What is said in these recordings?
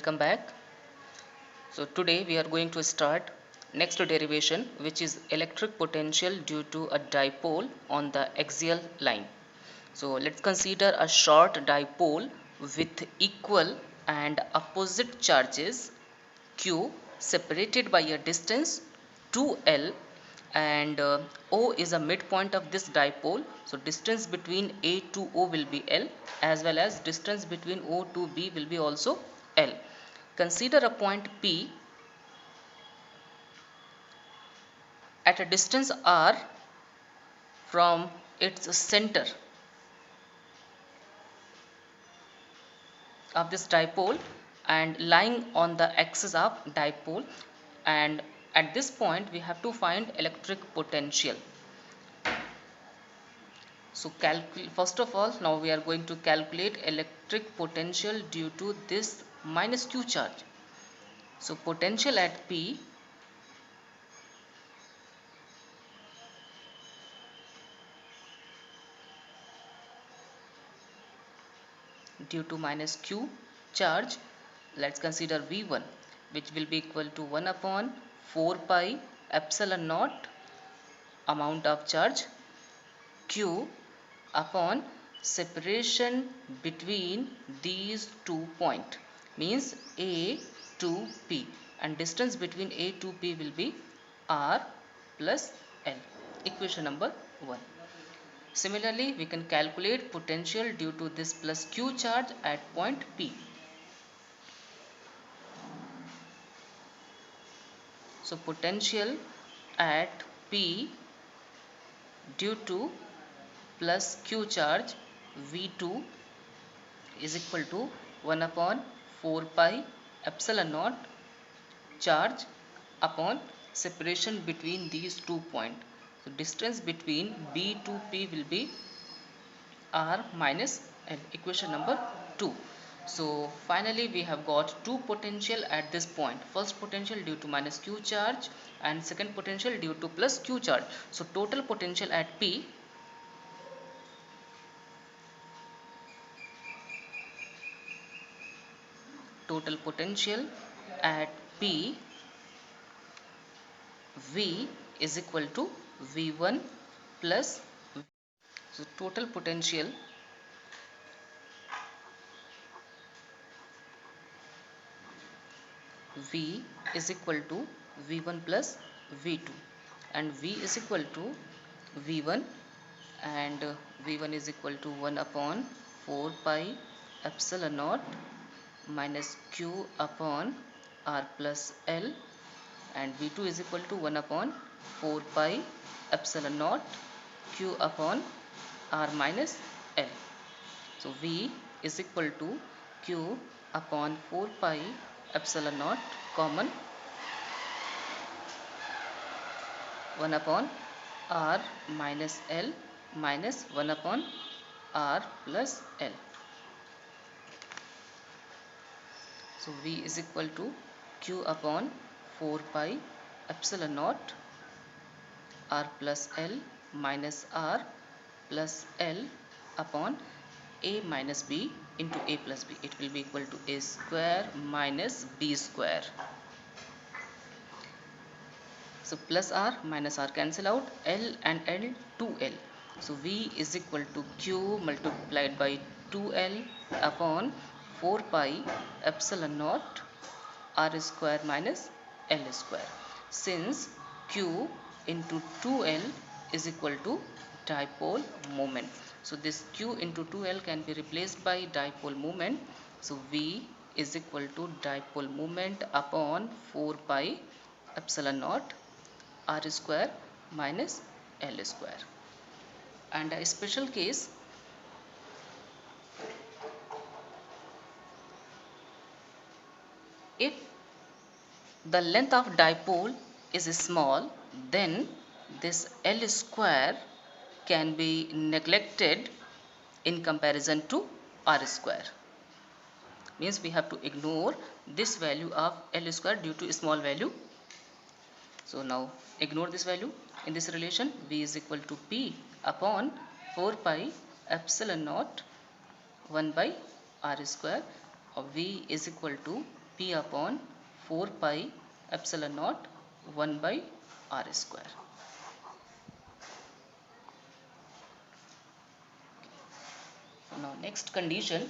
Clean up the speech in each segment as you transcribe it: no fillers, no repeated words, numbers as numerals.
welcome back. So today we are going to start next derivation, which is electric potential due to a dipole on the axial line. So let's consider a short dipole with equal and opposite charges q separated by a distance 2l, and O is a midpoint of this dipole. So distance between A to O will be L, as well as distance between O to B will be also L. Consider a point P at a distance r from its center of this dipole and lying on the axis of dipole, and at this point we have to find electric potential. So first of all, now we are going to calculate electric potential due to this minus q charge. So potential at P due to minus q charge, let's consider V1, which will be equal to 1 upon 4 pi epsilon naught amount of charge q upon separation between these 2 points, means A to P, and distance between A to P will be R plus L. Equation number 1. Similarly, we can calculate potential due to this plus q charge at point P. So potential at P due to plus q charge V2 is equal to 1 upon 4 pi epsilon naught charge upon separation between these 2 points. So distance between B to P will be R minus L. Equation number 2. So finally we have got two potential at this point. First potential due to minus q charge and second potential due to plus q charge. So total potential at P at P V is equal to V1 plus V. So total potential V is equal to V1 plus V2, and V is equal to V1, and V1 is equal to 1 upon 4 pi epsilon naught minus q upon R plus L, and V2 is equal to 1 upon 4 pi epsilon naught q upon R minus L. So V is equal to q upon 4 pi epsilon naught common 1 upon R minus L minus 1 upon R plus L. So V is equal to q upon 4 pi epsilon naught R plus L minus R plus L upon A minus B into A plus B. It will be equal to A square minus B square. So plus R minus R cancel out, L and L 2L. So V is equal to Q multiplied by 2L upon 4 pi epsilon naught R square minus L square. Since Q into 2L is equal to dipole moment, so this Q into 2L can be replaced by dipole moment. So V is equal to dipole moment upon 4 pi epsilon naught R square minus L square. And a special case, if the length of dipole is small, then this L square can be neglected in comparison to R square. Means we have to ignore this value of L square due to small value. So now ignore this value. In this relation, V is equal to P upon 4 pi epsilon naught 1 by R square, or V is equal to P upon 4 pi epsilon naught 1 by r square. Now next condition,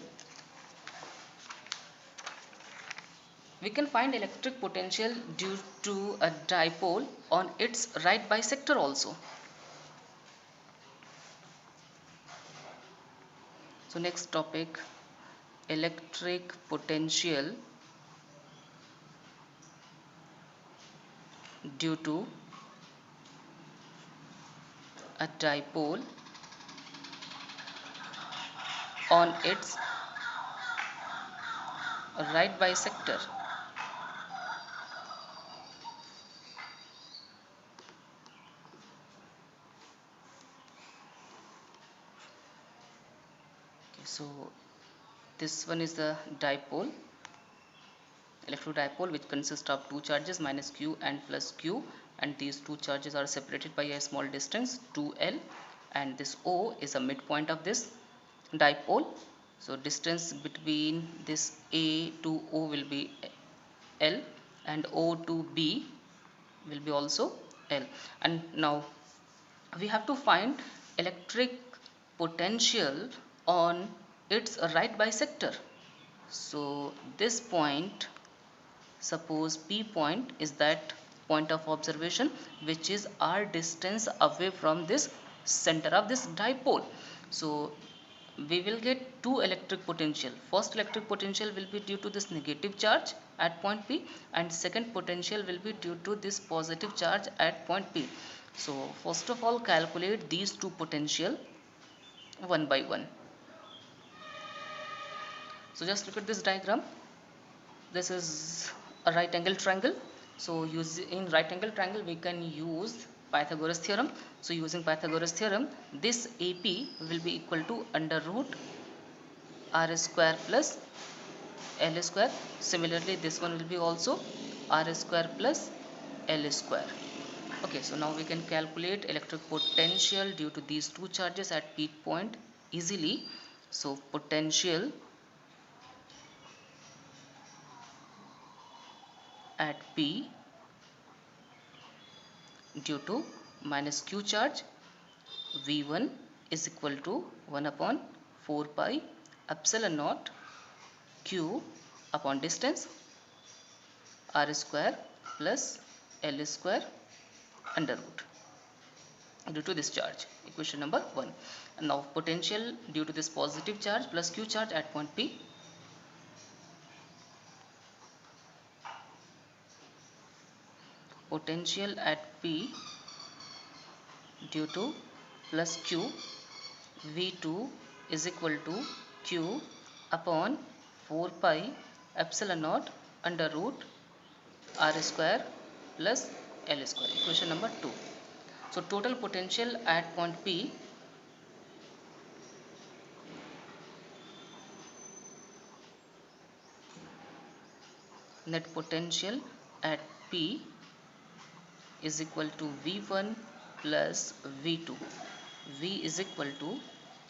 we can find electric potential due to a dipole on its right bisector also. So next topic, electric potential due to a dipole on its right bisector. Okay, so this one is the dipole, electrodipole, which consists of two charges minus q and plus q, and these two charges are separated by a small distance 2l, and this O is a midpoint of this dipole. So distance between this A to O will be L, and O to B will be also L. And now we have to find electric potential on its right bisector. So this point, suppose P point is that point of observation which is r distance away from this center of this dipole. So we will get two electric potential. First electric potential will be due to this negative charge at point P, and second potential will be due to this positive charge at point P. So first of all, calculate these two potential one by one. So just look at this diagram. This is a right angle triangle. So in right angle triangle we can use Pythagoras theorem. So using Pythagoras theorem, this AP will be equal to under root r square plus L square. Similarly, this one will be also r square plus L square. Okay, so now we can calculate electric potential due to these two charges at P point easily. So potential at P due to minus q charge V1 is equal to 1 upon 4 pi epsilon naught q upon distance r square plus L square under root due to this charge. Equation number 1. And now potential due to this positive charge plus q charge at point P. Potential at P due to plus q V2 is equal to q upon 4 pi epsilon naught under root r square plus L square. Equation number 2. So total potential at point P net potential at P is equal to V1 plus V2. V is equal to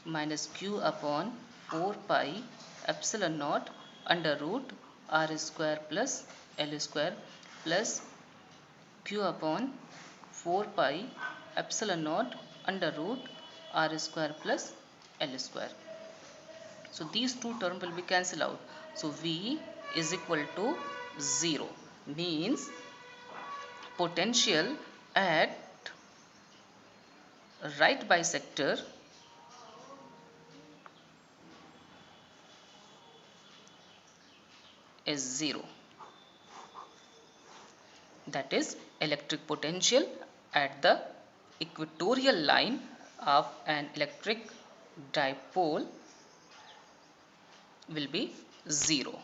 minus q upon 4 pi epsilon naught under root r square plus L square plus q upon 4 pi epsilon naught under root r square plus L square. So these two terms will be cancelled out. So V is equal to 0, means potential at right bisector is 0. That is, electric potential at the equatorial line of an electric dipole will be 0.